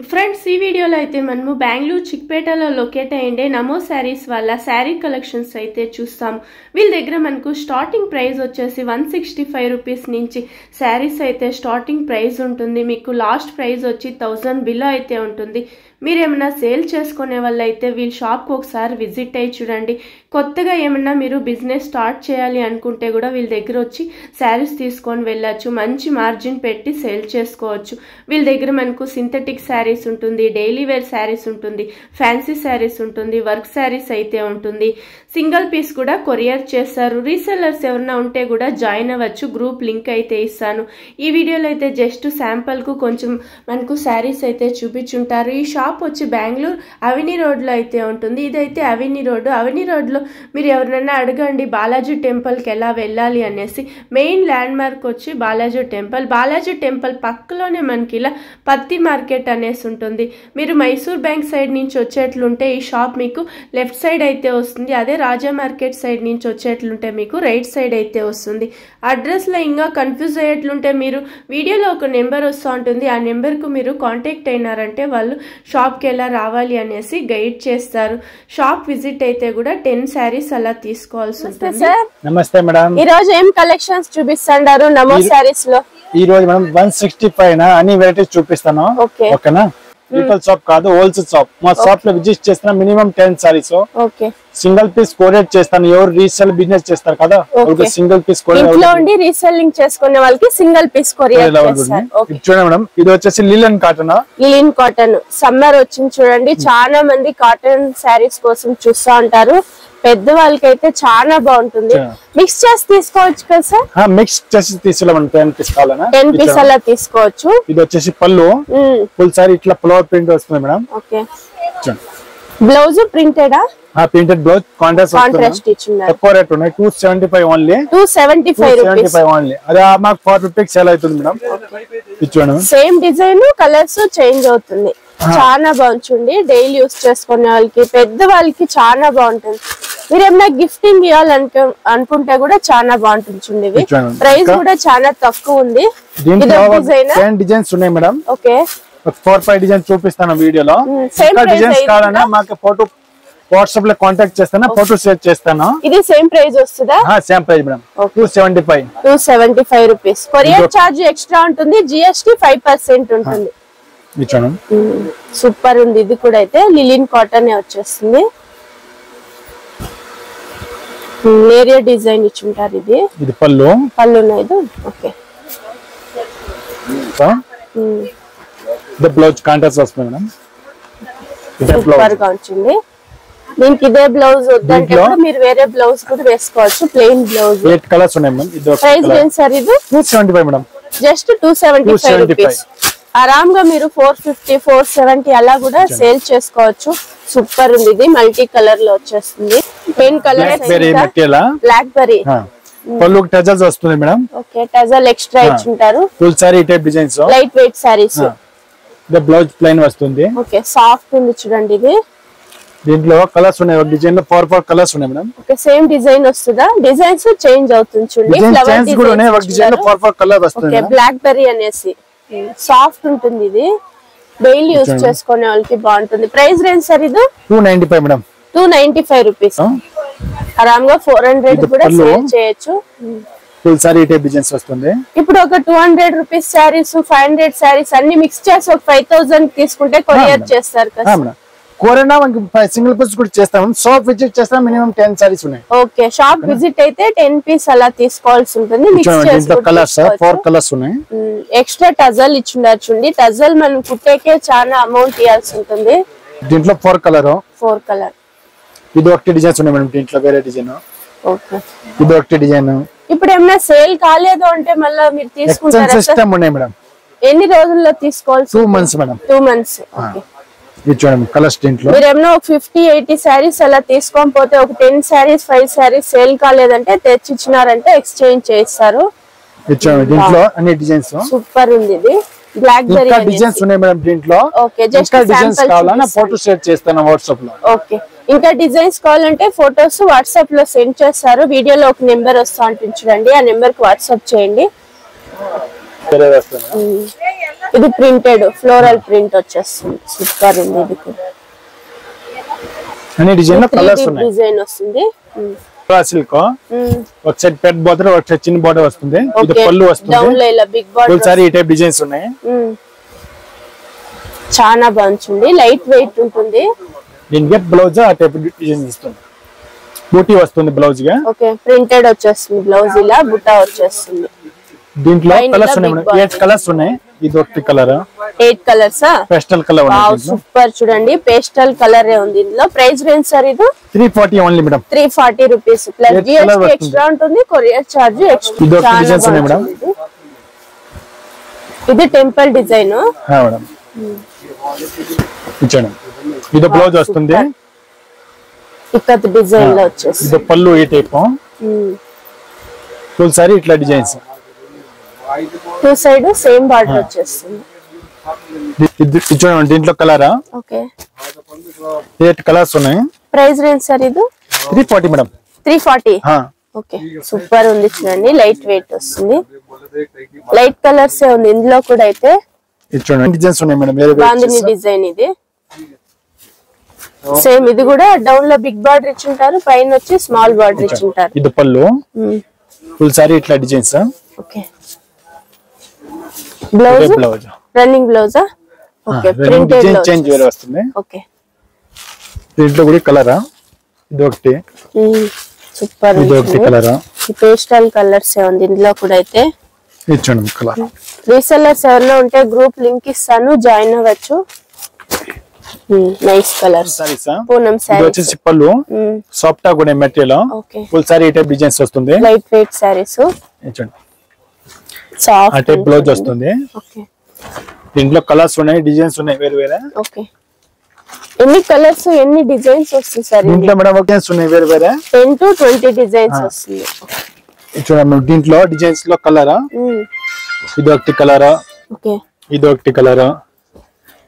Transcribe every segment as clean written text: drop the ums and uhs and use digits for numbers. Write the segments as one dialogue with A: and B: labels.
A: Friends ఈ వీడియోలో అయితే మనము బెంగళూరు చిక్పేటలో లొకేట్ అయ్యిండే నమో శారీస్ వాళ్ళ శారీ కలెక్షన్స్ అయితే చూస్తాము. వీళ్ళ దగ్గర మనకు స్టార్టింగ్ ప్రైస్ వచ్చేసి 165 రూపీస్ నుంచి శారీస్ అయితే స్టార్టింగ్ ప్రైస్ ఉంటుంది. మీకు లాస్ట్ ప్రైస్ వచ్చి 1000 బిలో అయితే ఉంటుంది. మీరు ఏమైనా సేల్ చేసుకునే వాళ్ళు అయితే వీళ్ళ షాప్కి ఒకసారి విజిట్ అయ్యి చూడండి. కొత్తగా ఏమన్నా మీరు బిజినెస్ స్టార్ట్ చేయాలి అనుకుంటే కూడా వీళ్ళ దగ్గర వచ్చి శారీస్ తీసుకొని వెళ్ళచ్చు. మంచి మార్జిన్ పెట్టి సేల్ చేసుకోవచ్చు. వీళ్ళ దగ్గర మనకు సింథటిక్ శారీస్ ఉంటుంది, డైలీ వేర్ శారీస్ ఉంటుంది, ఫ్యాన్సీ శారీస్ ఉంటుంది, వర్క్ శారీస్ అయితే ఉంటుంది. సింగిల్ పీస్ కూడా కొరియర్ చేస్తారు. రీసెల్లర్స్ ఎవరైనా ఉంటే కూడా జాయిన్ అవ్వచ్చు. గ్రూప్ లింక్ అయితే ఇస్తాను. ఈ వీడియోలో అయితే జస్ట్ శాంపుల్కు కొంచెం మనకు శారీస్ అయితే చూపించుంటారు. ఈ షాప్ వచ్చి బెంగళూరు అవిని రోడ్లో అయితే ఉంటుంది. ఇదైతే అవిని రోడ్డు. అవిని రోడ్లో మీరు ఎవరినైనా అడగండి బాలాజీ టెంపుల్కి ఎలా వెళ్ళాలి అనేసి. మెయిన్ ల్యాండ్ మార్క్ వచ్చి బాలాజీ టెంపుల్. బాలాజీ టెంపుల్ పక్కలోనే మనకి ఇలా పత్తి మార్కెట్ అనేసి ఉంటుంది. మీరు మైసూర్ బ్యాంక్ సైడ్ నుంచి వచ్చేట్లుంటే ఈ షాప్ మీకు లెఫ్ట్ సైడ్ అయితే వస్తుంది. అదే రాజా మార్కెట్ సైడ్ నుంచి వచ్చేట్లుంటే మీకు రైట్ సైడ్ అయితే వస్తుంది. అడ్రస్లో ఇంకా కన్ఫ్యూజ్ అయ్యేట్లుంటే మీరు వీడియోలో ఒక నెంబర్ వస్తూ ఉంటుంది. ఆ నెంబర్కు మీరు కాంటాక్ట్ అయినారంటే వాళ్ళు షాప్కి ఎలా రావాలి అనేసి గైడ్ చేస్తారు. షాప్ విజిట్ అయితే కూడా 10 శారీస్ అలా తీసుకోవాల్సి ఉంటుంది.
B: నమస్తే మేడం,
C: ఈ రోజు ఏం కలెక్షన్స్ చూపిస్తున్నారు నమో శారీస్ లో?
B: ఈ రోజు మనం 165 అన్ని వెరైటీస్ చూపిస్తాను. ఓకేనా? రిటైల్ షాప్ కాదు, హోల్సేల్ షాప్. మా షాప్ లో విజిట్ చేస్తున్నా minimum 10 saris. Single piece courier చేస్తాను. ఎవరు రీసేల్ బిజినెస్ చేస్తారు కదా, సింగిల్ పీస్ కొరియర్
C: ఇంట్లో ఉండి రీసెల్లింగ్ చేసుకునే వాళ్ళకి సింగిల్ పీస్ కొరియర్ చేస్తారు.
B: చూడండి మేడం, ఇది వచ్చేసి linen cotton.
C: Linen cotton summer వచ్చింది చూడండి. చాలా మంది కాటన్ శారీస్ కోసం చూస్తా ఉంటారు. పెద్ద వాళ్ళకి అయితే చాలా బాగుంటుంది. మిక్స్ చేసి తీసుకోవచ్చు కదా సార్?
B: మిక్స్ చేసి తీసుకోవాలి. 10 పీస్ కావాలన్నా
C: 10 పీస్ అలా తీసుకోవచ్చు.
B: ఇది వచ్చేసి పళ్ళు. ఫుల్ సారీ ఇట్లా ఫ్లవర్ ప్రింట్ వస్తుంది మేడం.
C: ఓకే. బ్లౌజ్ ప్రింటెడా?
B: ప్రింటెడ్ బ్లౌజ్ కాంట్రాస్ట్
C: ఇచ్చింది.
B: తక్కువ రేట్ ఉన్నాయి. 275 ఓన్లీ.
C: 275
B: ఓన్లీ. అది మాకు 450 సేల్ అవుతుంది మేడం. ఇచ్చాను.
C: సేమ్ డిజైన్, కలర్స్ చేంజ్ అవుతుంది. చాలా బాగుంటుంది. డైలీ యూస్ చేసుకునే వాళ్ళకి, పెద్ద వాళ్ళకి చాలా బాగుంటుంది. మీరు ఏమైనా గిఫ్టింగ్ అనుకుంటే కూడా చాలా బాగుంటుంది. ప్రైస్ కూడా చాలా తక్కువ ఉంది.
B: డిజైన్స్ ఉన్నాయి మేడం.
C: ఓకే.
B: 4-5 డిజైన్స్ చూపిస్తాను వీడియోలో. డిజైన్స్ కావాలన్నా మాకు ఫోటో వాట్సాప్ లో కాంటాక్ట్ చేస్తాను, ఫోటో షేర్ చేస్తాను.
C: ఇది సేమ్ ప్రైస్ వస్తుందా?
B: Same price madam.
C: 275 rupees. Courier charge extra ఉంటుంది. జిఎస్టీ 5% ఉంటుంది. సూపర్ ఉంది. ఇది కూడా అయితే లిలిన్ కాటన్ వచ్చేస్తుంది. ఏరియా డిజైన్ ఇచ్చుంటారు. ఇది పళ్ళు. ఇది ఓకే.
B: బ్లౌజ్ కాంట్రాస్ట్ వస్తుంది మేడం.
C: సూపర్ గా వచ్చింది. దీనికి ఇదే బ్లౌజ్ వద్దంటే మీరు వేరే బ్లౌజ్ కూడా వేసుకోవచ్చు. Plain blouse.
B: 8 కలర్స్ ఉన్నాయి మేడం. ఇది
C: ప్రైస్ ఎంత సార్? ఇది
B: 275 మేడం.
C: Just 275 rupees. ఆరాంగా మీరు 450, 470 అలా కూడా సేల్ చేసుకోవచ్చు. సూపర్ ఉంది. ఇది మల్టీ కలర్ లో వచ్చేస్తుంది. Plain colour black berry.
B: పళ్ళు టజల్స్ వస్తుంది మేడం.
C: ఓకే. టజల్ ఎక్స్ట్రా ఇచ్చుంటారు.
B: Full sari type designs.
C: Light weight saris.
B: ఇది బ్లౌజ్ ప్లెయిన్ వస్తుంది.
C: ఓకే. సాఫ్ట్ ఉంది చూడండి. ఇది
B: దీంట్లో కలర్స్ ఉన్నాయి. ఒక డిజైన్ లో 4 కలర్స్ ఉన్నాయి మేడం.
C: ఓకే. సేమ్ డిజైన్ వస్తుందా? డిజైన్స్ చేంజ్ అవుతుంది చూడండి.
B: ఫ్లవర్ డిజైన్ కూడా ఉన్నాయి. ఒక డిజైన్ లో 4 కలర్ వస్తుంది.
C: ఓకే. బ్లాక్ బెర్రీ అనేసి సాఫ్ట్ ఉంటుంది. ఇది డైలీ యూస్ చేసుకునే వాళ్ళకి బాగుంటుంది. Price range sir? ఇది
B: 295 మేడం.
C: 295 రూపీస్. ఆరాంగా 400 కూడా సేల్ చేయొచ్చు.
B: ఫుల్ సారీ టైప్ డిజైన్స్ వస్తుంది.
C: ఇప్పుడు ఒక 200 రూపీస్ శారీస్, 500 శారీస్ అన్ని మిక్స్ చేసి ఒక 5000 తీసుకుంటే కొరియర్ చేస్తారు కదా మేడం.
B: కోరేనా మనకి సింగిల్ పీస్ కూడా చేస్తాం. షాప్ విజిట్ చేస్తాం. మినిమం 10 సారీస్ ఉన్నాయి.
C: ఓకే. షాప్ విజిట్ అయితే 10 పీస్ అలా తీసుకోవాల్సి ఉంటుంది. మిక్స్ చేసి
B: కలర్స్ 4 కలర్స్ ఉన్నాయి.
C: ఎక్స్ట్రా టజల్ ఇచ్చిండారు చూడండి. టజల్ మనం కుట్టేకే చాలా అమౌంట్ ఇవ్వాల్సి ఉంటుంది.
B: దీంట్లో 4 కలర్. ఇది ఒకటి డిజైన్స్ ఉన్నాయి మేడం. దీంట్లో వేరే డిజైన్.
C: ఓకే.
B: ఇది ఒకటి డిజైన్.
C: ఇప్పుడు ఏమైనా సేల్ కాలేదు అంటే మళ్ళీ మీరు తీసుకుంటారా?
B: సిస్టమ్ ఉన్నాయి మేడం.
C: ఎన్ని రోజుల్లో తీసుకోవాలి?
B: 2 మంత్స్ మేడం.
C: 2 మంత్స్. ఓకే.
B: ఇది చూడండి కలర్స్. దీంట్లో
C: మీరు ఏమైనా ఒక 50-80 శారీస్ అలా తీసుకొని పోతే ఒక 10 శారీస్ 5 శారీస్ సేల్ కాలేదంటే తెచ్చిచ్చినారంటే ఎక్స్చేంజ్ చేస్తారు.
B: దీంట్లో అన్ని డిజైన్స్.
C: సూపర్ ఉంది. ఇది బ్లాక్ బెర్రీ
B: డిజైన్స్ ఉన్నాయి మేడం. దీంట్లో
C: ఓకే. జస్ట్
B: డిజైన్స్ కావాలన్నా ఫోటో షేర్ చేస్తాను వాట్సాప్ లో.
C: ఓకే. ఇంకా డిజైన్స్ కావాలంటే ఫోటోస్ వాట్సాప్ లో సెండ్ చేస్తారు. వీడియోలో ఒక నెంబర్ వస్తా ఉంటుంది చూడండి. ఆ నెంబర్ కి వాట్సాప్ చేయండి. ఇది ప్రింటెడ్ ఫ్లోరల్ ప్రింట్ వచ్చేస్తుంది, సూపర్ ఉంది. ఇది కూడా
B: అన్ని డిజైన్ లో కలర్స్ ఉన్నాయి.
C: డిజైన్ వస్తుంది.
B: సిల్క్ ఒక సెట్ పెద్ద బోర్డర్, ఒక సెట్ చిన్న బోర్డర్ వస్తుంది. ఇది పళ్ళు వస్తుంది.
C: డౌన్ లో ఇలా బిగ్ బోర్డర్
B: ఫుల్ సారీ ఈ టైప్ డిజైన్స్ ఉన్నాయి.
C: చాలా బాగుంటుంది, లైట్ వెయిట్ ఉంటుంది.
B: దీనికి బ్లౌజ్ ఆ టైప్ డిజైన్ ఇస్తుంది. బూటీ వస్తుంది బ్లౌజ్ గా.
C: ఓకే ప్రింటెడ్ వచ్చేస్తుంది బ్లౌజ్, ఇలా బుట్టా వచ్చేస్తుంది.
B: దీంట్లో కలర్స్ ఉన్నాయి మేడం, 8 కలర్స్ ఉన్నాయి. ఇది ఒకటి కలర్,
C: 8 కలర్స్.
B: పేస్టల్ కలర్ ఉంది.
C: సూపర్ చూడండి, పేస్టల్ కలర్ ఉంది. ఇందులో ప్రైస్ రేంజ్ సార్ ఇది
B: 340 only madam.
C: 340 rupees plus GST extra ఉంటుంది, కొరియర్ చార్జ్ ఎక్స్ట్రా.
B: ఇది ఒకటి డిజైన్స్ ఉన్నాయి మేడం.
C: ఇది టెంపుల్ డిజైన్
B: మేడం. ఇచ్చాను. ఇది బ్లౌజ్ వస్తుంది.
C: ఇక్కత్ డిజైన్ లో వచ్చేసి
B: ఇది పళ్ళు ఈ టైప్. ఫుల్ సారీ ఇట్లా designs.
C: Two side same border వచ్చేస్తుంది.
B: దీంట్లో కలరా?
C: ఓకే
B: 8 కలర్స్ ఉన్నాయి.
C: ప్రైస్ రేంజ్ సార్ ఇది
B: 340 మేడం.
C: 340. ఓకే సూపర్ ఉంది చూడండి, లైట్ వెయిట్ వస్తుంది. లైట్ కలర్స్ ఉంది ఇందులో కూడా. అయితే
B: డిజైన్స్ ఉన్నాయి మేడం, వేరే
C: బాందిని డిజైన్. ఇది సేమ్, ఇది కూడా డౌన్ లో బిగ్ బార్డర్ ఇచ్చింటారు, పైన వచ్చి స్మాల్ బార్డర్ ఇచ్చింటారు.
B: ఇది పళ్ళు, ఫుల్ సారీ ఇట్లా డిజైన్స్.
C: ఓకే బ్లౌజ్ రన్నింగ్ బ్లౌజా? ఓకే ప్రింటెడ్
B: డిజైన్ చేంజ్ వేరే వస్తుంది.
C: ఓకే
B: దీంట్లో కూడా కలరా? ఇది ఒకటి
C: సూపర్.
B: ఇది ఒకటి కలరా?
C: పేస్టల్ కలర్స్ ఉంది ఇందులో కూడా. అయితే
B: ఇచ్చండి కలర్.
C: రీసెల్లర్స్ ఎవరైనా ఉంటే గ్రూప్ లింక్ ఇస్తాను, జాయిన్ అవ్వచ్చు. Nice colours. పూనం సారీ
B: వచ్చేసి పళ్ళు, సాఫ్ట్ గా కూడా మెటీరియల్. ఫుల్ సారీ ఈ టైప్ డిజైన్స్ వస్తుంది.
C: Light weight saris.
B: ఇచ్చండి
C: సాఫ్ట్
B: ఆ టైప్ బ్లౌజ్ వస్తుంది.
C: ఓకే
B: దీంట్లో కలర్స్ ఉన్నాయి, డిజైన్స్ ఉన్నాయి వేరే వేరే.
C: ఓకే ఎన్ని కలర్స్ ఎన్ని డిజైన్స్ వస్తాయి సార్
B: దీంట్లో మేడం? డిజైన్స్ ఉన్నాయి వేరే వేరే,
C: 10 to 20 డిజైన్స్ వస్తాయి.
B: చూడండి దీంట్లో డిజైన్స్ లో కలరా? ఇది ఒకటి కలరా?
C: ఓకే
B: ఇది ఒకటి కలరా?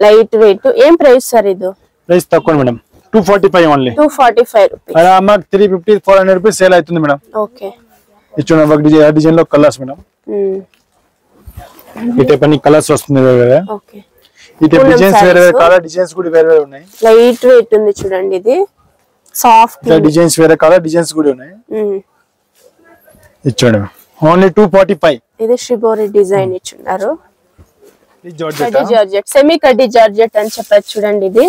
C: Light weight. ఏం ప్రైస్ సార్ ఇది?
B: ప్రైస్ తక్కువ మేడం, 245 ఓన్లీ.
C: 245 రూపీస్.
B: మాకు 350 400 రూపీస్ సేల్ అవుతుంది మేడం.
C: ఓకే
B: చూడండి ఒక డిజైన్ లో కలర్స్ మేడం. ఈ టైప్ అన్ని కలర్స్ వస్తుంది వేరే వేరే.
C: ఓకే
B: ఈ టైప్ డిజైన్స్ వేరే వేరే, కలర్ డిజైన్స్ కూడా వేరే వేరే ఉన్నాయి.
C: లైట్ వెయిట్ ఉంది చూడండి, ఇది సాఫ్ట్
B: డిజైన్స్ వేరే, కలర్ డిజైన్స్ కూడా ఉన్నాయి. ఇచ్చాడు ఓన్లీ 245.
C: ఇది షిబోరి డిజైన్ ఇచ్చున్నారు.
B: ఇది జార్జెట్,
C: సెమీ కడ్డీ జార్జెట్ అని చెప్పచ్చు చూడండి. ఇది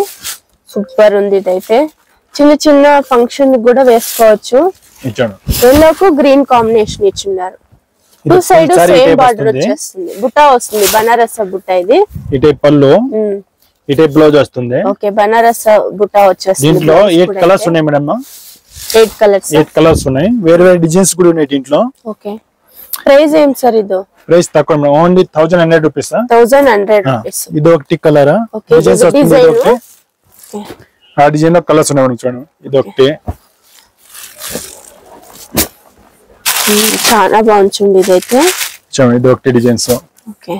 C: సూపర్ ఉంది. ఇదైతే చిన్న చిన్న ఫంక్షన్ కూడా వేసుకోవచ్చు.
B: ఇచ్చాడు.
C: ఎల్లోకు గ్రీన్ కాంబినేషన్ ఇచ్చున్నారు. టూ సైడ్ సేమ్ బార్డర్ వచ్చేస్తుంది, బుట్టా వస్తుంది, బనారస్ బుట్ట. ఇది
B: ఈ టైప్ పళ్ళు, ఈ టైప్ బ్లౌజ్ వస్తుంది.
C: ఓకే బనారస్ బుట్టా వచ్చేస్తుంది.
B: దీంట్లో 8 కలర్స్ ఉన్నాయి మేడం.
C: 8 కలర్స్.
B: 8 కలర్స్ ఉన్నాయి, వేరే వేరే డిజైన్స్ కూడా ఉన్నాయి దీంట్లో.
C: ఓకే ప్రైస్ ఏం సార్ ఇది?
B: ప్రైస్ తక్కువ మేడం, ఓన్లీ 1100 రూపీస్.
C: 1100 రూపీస్.
B: ఇది ఒకటి కలరా? డిజైన్స్ వస్తుంది. ఆ డిజైన్ లో కలర్స్ ఉన్నాయి మేడం. చూడండి ఇది ఒకటి
C: చాలా బాగుంటుంది. ఇదైతే
B: చూడండి ఇది ఒకటి డిజైన్స్.
C: ఓకే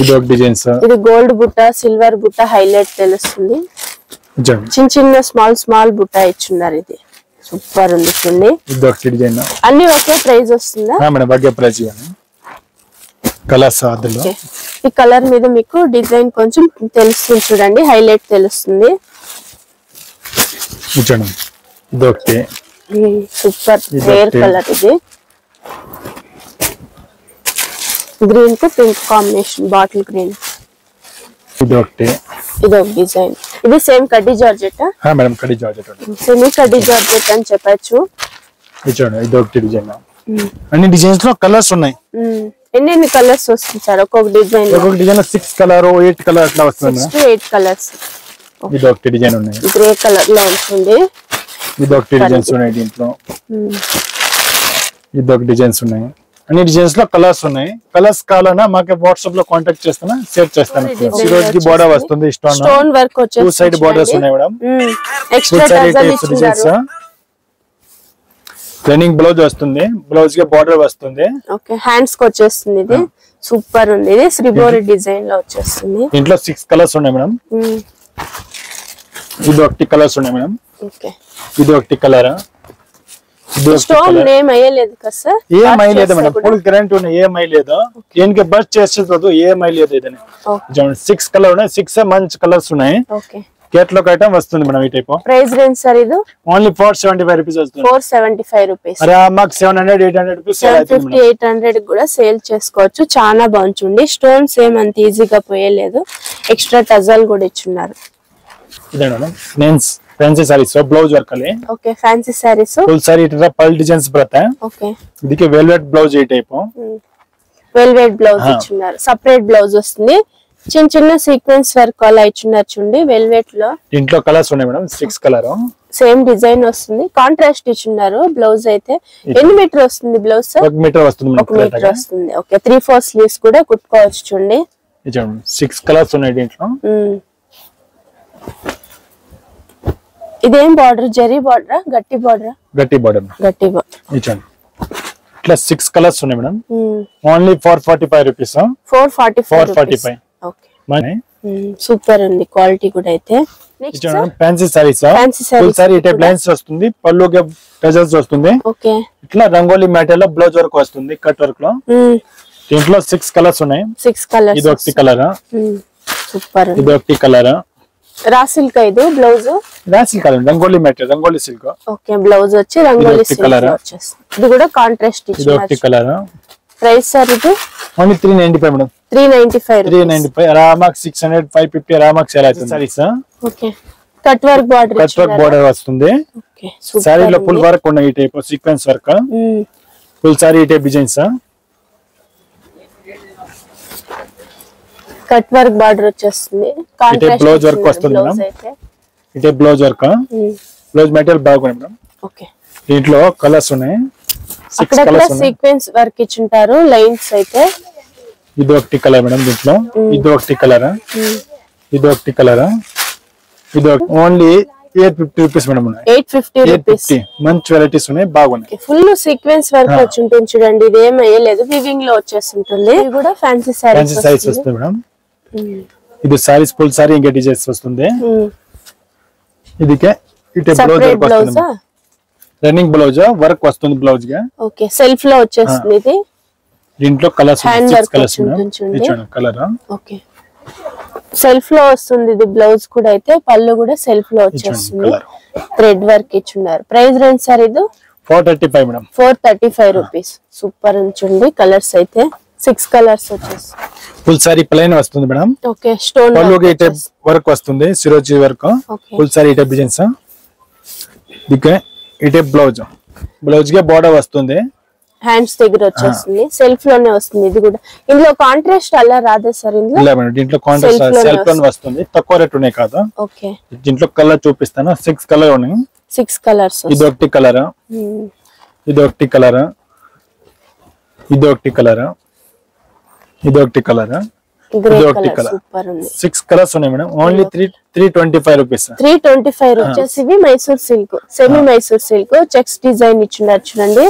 B: ఇది ఒక డిజైన్స్.
C: ఇది గోల్డ్ బుట్ట, సిల్వర్ బుట్ట హైలైట్ తెలుస్తుంది. చిన్న చిన్న స్మాల్ బుట్ట ఇచ్చున్నారు. ఇది సూపర్ ఉంది చూడండి.
B: ఇది ఒకటి డిజైన్.
C: అన్ని ఒకే ప్రైస్ వస్తుందా
B: మేడం? ఒకే ప్రైస్. కలర్స్ అందులో
C: ఈ కలర్ మీద మీకు డిజైన్ కొంచెం తెలుస్తుంది చూడండి, హైలైట్ తెలుస్తుంది.
B: చూడండి ఇది ఒకటి
C: సూపర్ రేర్ కలర్. ఇది గ్రీన్ కు పింక్ కాంబినేషన్, బాటిల్ గ్రీన్.
B: ఇది ఒకటి.
C: ఇది ఒక డిజైన్. ఇది సేమ్ కడ్డీ జార్జెట్
B: మేడం? కడ్డీ జార్జెట్,
C: సెమీ కడ్డీ జార్జెట్ అని చెప్పచ్చు.
B: చూడండి ఇది ఒకటి డిజైన్. అన్ని డిజైన్స్ లో కలర్స్ ఉన్నాయి.
C: ఎన్ని కలర్స్ వస్తుంది సార్ ఒక్కొక్క డిజైన్?
B: ఒక్కొక్క డిజైన్ లో 6 కలర్ 8 కలర్ అట్లా వస్తుంది.
C: 6 to 8 కలర్స్.
B: ఇది ఒకటి డిజైన్ ఉన్నాయి,
C: గ్రే కలర్ లో ఉంటుంది.
B: ఇది ఒకటి డిజైన్స్ ఉన్నాయి దీంట్లో. ఇది ఒక డిజైన్స్ ఉన్నాయి. అన్ని డిజైన్స్ లో కలర్స్ ఉన్నాయి. కలర్స్ కావాలన్నా మాకు వాట్సాప్ లో కాంటాక్ట్ చేస్తాను, షేర్ చేస్తాను. సిరోజ్ కి బోర్డర్ వస్తుంది,
C: స్టోన్ వర్క్ వచ్చేసి
B: 2 సైడ్ బోర్డర్స్ ఉన్నాయి madam.
C: Extra
B: designs. Running blouse వస్తుంది, బ్లౌజ్ కి బోర్డర్ వస్తుంది.
C: ఓకే హ్యాండ్స్ కి వచ్చేస్తుంది. ఇది సూపర్ ఉంది. ఇది శ్రీబోరి డిజైన్ లో వచ్చేస్తుంది.
B: దీంట్లో 6 కలర్స్ ఉన్నాయి మేడం. ఇది ఒకటి కలర్స్ ఉన్నాయి మేడం.
C: ఓకే
B: ఇది ఒకటి కలర్.
C: స్టోన్ నేమ్ అయ్యలేదు కదా సార్?
B: ఏమై లేదు మేడం, ఫుల్ గ్యారెంటీ ఉన్న ఏమై లేదు. దీనికి బస్ చేసేది ఏమై లేదు. ఇదని 6 కలర్ ఉన్నాయి, 6 మంచి కలర్స్ ఉన్నాయి. కేటలాగ్ ఐటమ్ వస్తుంది మేడం. ఈ టైప్
C: ప్రైస్ రేంజ్ సార్ ఇది
B: ఓన్లీ 475 రూపీస్ వస్తుంది.
C: 475 రూపీస్.
B: మాకు 700 800 రూపీస్
C: 750 800 కూడా సేల్ చేసుకోవచ్చు. చాలా బాగుంటుంది. స్టోన్స్ ఏమంత ఈజీగా పోయలేదు. ఎక్స్ట్రా టజల్ కూడా ఇచ్చున్నారు.
B: ఇదే madam means fancy saris blouse work ಅಲ್ಲಿ
C: okay fancy saris
B: full sari ಇಟ್ರೆ ಪಲ್ ಡಿಸೈನ್ಸ್ ಬರುತ್ತೆ.
C: ಓಕೆ
B: ಇದಕ್ಕೆ ವೆಲ್ವೆಟ್ ಬ್ಲೌಸ್ ಈ ಟೈಪ್
C: వెల్వెట్ బ్లౌజ్ ఇచ్చున్నారు. సెపరేట్ బ్లౌజ్ వస్తుంది. చిన్న చిన్న సీక్వెన్స్ వర్క్ అలా ఇచ్చున్నారు చూడండి వెల్వెట్ లో.
B: దీంట్లో కలర్స్ ఉన్నాయి మేడం, 6 కలర్
C: సేమ్ డిజైన్ వస్తుంది. కాంట్రాస్ట్ ఇచ్చున్నారు. బ్లౌజ్ అయితే ఎన్ని మీటర్ వస్తుంది బ్లౌజ్?
B: 1 మీటర్ వస్తుంది మేడం.
C: 1 మీటర్ వస్తుంది. ఓకే 3/4 స్లీవ్స్ కూడా కుట్టుకోవచ్చు చూడండి.
B: ఇది 6 కలర్స్ ఉన్నాయి దీంట్లో.
C: ఇదేం బార్డర్? జరీ బార్డర్, గట్టి బార్డర్?
B: గట్టి బార్డర్.
C: గట్టి బార్డర్.
B: ఇది ఇట్లా 6 కలర్స్ ఉన్నాయి మేడం. Only 445 rupees. 445.
C: ఓకే మనే సూపర్ ఉంది. క్వాలిటీ కూడా అయితే.
B: Next fancy saris. Full sari ఈ టైప్ లైన్స్ వస్తుంది. పల్లుకి టజల్స్ వస్తుంది.
C: ఓకే
B: ఇట్లా రంగోలి మ్యాటర్ లో బ్లౌజ్ వర్క్ వస్తుంది కట్ వర్క్ లో. దీంట్లో 6 కలర్స్ ఉన్నాయి.
C: 6 కలర్స్.
B: ఇది ఒకటి కలర్.
C: సూపర్.
B: ఇది ఒకటి కలర్.
C: రా సిల్క్ ఇది బ్లౌజ్.
B: రా సిల్క్ కాదు, rangoli matter, rangoli silk.
C: Okay blouse వచ్చి రంగోలి సిల్క్ వచ్చేస్తుంది. ఇది కూడా కాంట్రాస్ట్ ఇచ్చారు.
B: ఇది ఒకటి కలర్.
C: ప్రైస్ సార్ ఇది
B: ఓన్లీ 395 మేడం.
C: 395
B: రామాక్ 600 550 రామాక్ సేల్ అవుతుంది saris.
C: Okay cut work border.
B: Cut work border వస్తుంది.
C: ఓకే
B: సారీలో ఫుల్ వర్క్ ఉన్నాయి. ఈ type sequence work. Full sari ఈ type designs.
C: Cut work border వచ్చేస్తుంది.
B: కాంట్రాస్ట్ బ్లౌజ్ వర్క్ వస్తుంది మేడం. ఇదే బ్లౌజ్ వర్క్. బ్లౌజ్ మెటీరియల్ బాగుంది మేడం.
C: ఓకే
B: దీంట్లో కలర్స్ ఉన్నాయి. 6 కలర్స్ ఉన్నాయి.
C: సీక్వెన్స్ వర్క్ ఇచ్చుంటారు లైన్స్ అయితే.
B: ఇది ఒకటి కలర్ మేడం. దీంట్లో ఇది ఒకటి కలర్. ఇది ఒకటి కలర్. ఇది ఓన్లీ 850 రూపీస్ మేడం.
C: 850 రూపీస్.
B: మంచి వెరైటీస్ ఉన్నాయి, బాగున్నాయి.
C: ఫుల్ సీక్వెన్స్ వర్క్ వచ్చి ఉంటుంది చూడండి. ఇది ఏం అయ్యలేదు, వివింగ్ లో వచ్చేస్తుంటుంది. ఇది కూడా ఫ్యాన్సీ సారీస్.
B: ఫ్యాన్సీ సారీస్ వస్తుంది మేడం. ఇది సారీస్ ఫుల్ సారీ ఇంకా డిజైన్స్ వస్తుంది. ఇదికే ఇటే బ్లౌజ్ వర్క్ వస్తుంది. రన్నింగ్ బ్లౌజ్ వర్క్ వస్తుంది బ్లౌజ్ గా.
C: ఓకే సెల్ఫ్ లో వచ్చేస్తుంది. ఇది
B: దీంట్లో కలర్స్ 6 కలర్స్ ఉన్నాయి. కలర్
C: ఓకే సెల్ఫ్ లో వస్తుంది. ఇది బ్లౌజ్ కూడా అయితే పళ్ళు కూడా సెల్ఫ్ లో వచ్చేస్తుంది. థ్రెడ్ వర్క్ ఇచ్చున్నారు. ప్రైస్ రేంజ్ సార్ ఇది
B: 435 మేడం.
C: 435 రూపీస్. సూపర్ ఉంచండి. కలర్స్ అయితే 6 కలర్స్ వచ్చేస్తుంది.
B: ఫుల్ సారీ ప్లెయిన్ వస్తుంది మేడం.
C: ఓకే స్టోన్
B: పళ్ళుకి ఈ టైప్ వర్క్ వస్తుంది. సిరోజీ వర్క్. ఫుల్ సారీ ఈ టైప్ డిజైన్స్. ఇదికే ఈ టైప్ బ్లౌజ్. బ్లౌజ్ కి బోర్డర్ వస్తుంది.
C: హ్యాండ్స్ దగ్గర వచ్చేస్తుంది. సెల్ఫ్ లోనే వస్తుంది. ఇది కూడా ఇందులో కాంట్రాస్ట్ అలా రాదే సార్? ఇందులో
B: ఇలా మేడం. దీంట్లో కాంట్రాస్ట్ సెల్ఫ్ లోనే వస్తుంది. తక్కువ రేట్ ఉన్నాయి కాదు.
C: ఓకే
B: దీంట్లో కలర్ చూపిస్తాను. 6 కలర్ ఉన్నాయి.
C: 6 కలర్స్.
B: ఇది ఒకటి కలర్. ఇది ఒకటి కలర్. ఇది ఒకటి కలర్. ఇది ఒకటి కలర్. ఇది ఒకటి కలర్. 6 కలర్స్ ఉన్నాయి మేడం. Only 325 rupees.
C: 325 వచ్చేసి ఇవి Mysore silk, semi Mysore silk checks design ఇచ్చినారు చూడండి.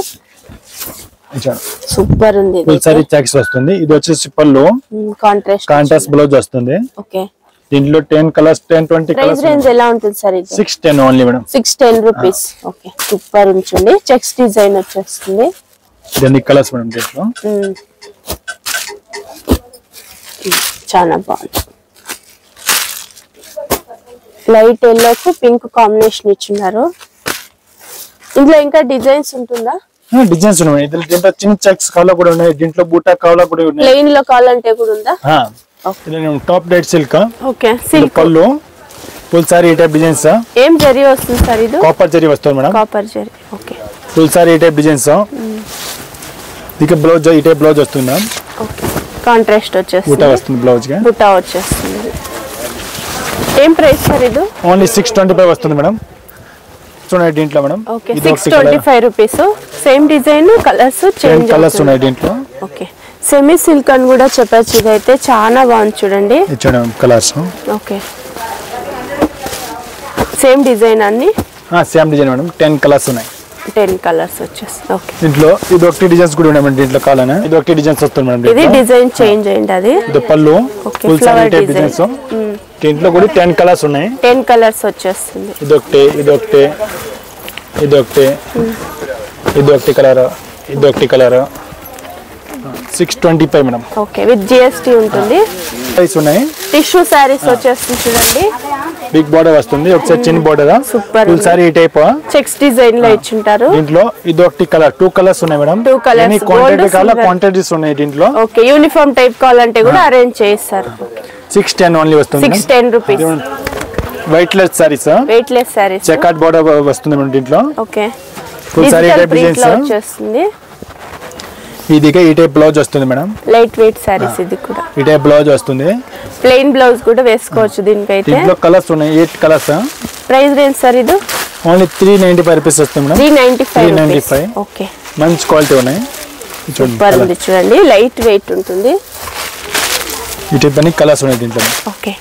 C: సూపర్ ఉంది.
B: ఫుల్ సారీ చెక్స్ వస్తుంది. ఇది వచ్చేసి పళ్ళు కాంట్రాస్ట్ బ్లౌజ్ వస్తుంది.
C: ఓకే
B: దీంట్లో 10 కలర్స్ 10-20 కలర్స్.
C: ప్రైస్ రేంజ్ ఎలా ఉంటుంది సార్ ఇది?
B: 610 only madam.
C: 610 rupees. Okay super ఉంచండి. చెక్స్ డిజైన్ వచ్చేస్తుంది.
B: ఇదన్నీ కలర్స్ మేడం. దీంట్లో
C: చాలా బాగుంది. లైట్ ఎల్లో కు పింక్ కాంబినేషన్ ఇచ్చినారు. ఇందులో ఇంకా డిజైన్స్ ఉంటుందా?
B: డిజైన్స్ ఉన్నాయి. దీంట్లో చిన్న చెక్స్ కావాలా కూడా ఉన్నాయి. దీంట్లో బూటా కావాలా కూడా ఉన్నాయి.
C: ప్లెయిన్ లో కావాలంటే కూడా ఉందా?
B: Top diet silk.
C: Okay silk
B: పళ్ళు ఫుల్ సారీ ఈ టైప్ డిజైన్స్.
C: ఏం జరీ వస్తుంది సార్ ఇది?
B: కాపర్ జరీ వస్తుంది madam.
C: Copper zari. Okay
B: full sari ఈ టైప్ డిజైన్స్. దీనికి బ్లౌజ్ ఈ టైప్ బ్లౌజ్ వస్తుంది మేడం.
C: ఓకే కాంట్రాస్ట్ వచ్చేస్తుంది.
B: బూటా వస్తుంది బ్లౌజ్ గా.
C: బూటా వచ్చేస్తుంది. ఏం ప్రైస్ సార్ ఇది?
B: ఓన్లీ 625 వస్తుంది మేడం. చూడండి దీంట్లో madam.
C: Okay 625 rupees. Same design colours change
B: colours ఉన్నాయి దీంట్లో.
C: ఓకే సెమీ సిల్క్ అని కూడా చెప్పొచ్చు. ఇదైతే చాలా బాగుంది చూడండి.
B: చూడండి కలర్స్.
C: ఓకే సేమ్ డిజైన్ అన్ని.
B: Same design madam. 10 కలర్స్ ఉన్నాయి.
C: 10 కలర్స్ వచ్చేస్తుంది. ఓకే
B: దీంట్లో ఇది ఒకటి డిజైన్స్ కూడా ఉన్నాయి మేడం. దీంట్లో కావాలనే ఇది ఒకటి డిజైన్స్ వస్తుంది మేడం.
C: ఇది డిజైన్ చేంజ్ అయ్యింది. అది
B: ఇది పళ్ళు ఫుల్ సారీ టైప్ డిజైన్స్. దీంట్లో కూడా 10 కలర్స్ ఉన్నాయి.
C: 10 కలర్స్ వచ్చేస్తుంది.
B: ఇది ఒకటి ఇది ఒకటి ఇది ఒకటి ఇది ఒకటి కలర్, ఇది ఒకటి colour. 625 madam.
C: Okay, with GST ఉంటుంది.
B: ప్రైస్ ఉన్నాయి.
C: టిష్యూ సారీస్ వచ్చేస్తుంది చూడండి.
B: బిగ్ బోర్డర్ వస్తుంది, ఒకసారి చిన్న బోర్డర్.
C: సూపర్.
B: ఫుల్ సారీ ఈ టైప్
C: చెక్స్ డిజైన్ లో ఇచ్చింటారు.
B: దీంట్లో ఇది ఒకటి కలర్, 2 కలర్స్ ఉన్నాయి మేడం.
C: 2 కలర్స్,
B: క్వాంటిటీ కావాలా క్వాంటిటీస్ ఉన్నాయి దీంట్లో.
C: ఓకే, యూనిఫామ్ టైప్ కావాలంటే కూడా అరేంజ్ చేస్తారు.
B: 610 ఓన్లీ వస్తుంది.
C: 610 rupees.
B: Weightless saris,
C: weightless saris.
B: Chequered border వస్తుంది మేడం దీంట్లో.
C: Okay,
B: full sari type designs
C: వచ్చేస్తుంది.
B: ఇది ఈ టైప్ బ్లౌజ్ వస్తుంది మేడం.
C: Light weight saris. ఇది కూడా
B: ఈ టైప్ బ్లౌజ్ వస్తుంది.
C: ప్లెయిన్ బ్లౌజ్ కూడా వేసుకోవచ్చు దీనికైతే.
B: దీంట్లో కలర్స్ ఉన్నాయి, 8 కలర్స్.
C: ప్రైస్ రేంజ్ సార్ ఇది
B: ఓన్లీ 395 రూపీస్ వస్తుంది మేడం.
C: 395. ఓకే,
B: మంచి క్వాలిటీ ఉన్నాయి.
C: చూడండి, లైట్ వెయిట్ ఉంటుంది.
B: ఈ టైప్ అన్ని కలర్స్ ఉన్నాయి దీంట్లో.
C: ఓకే.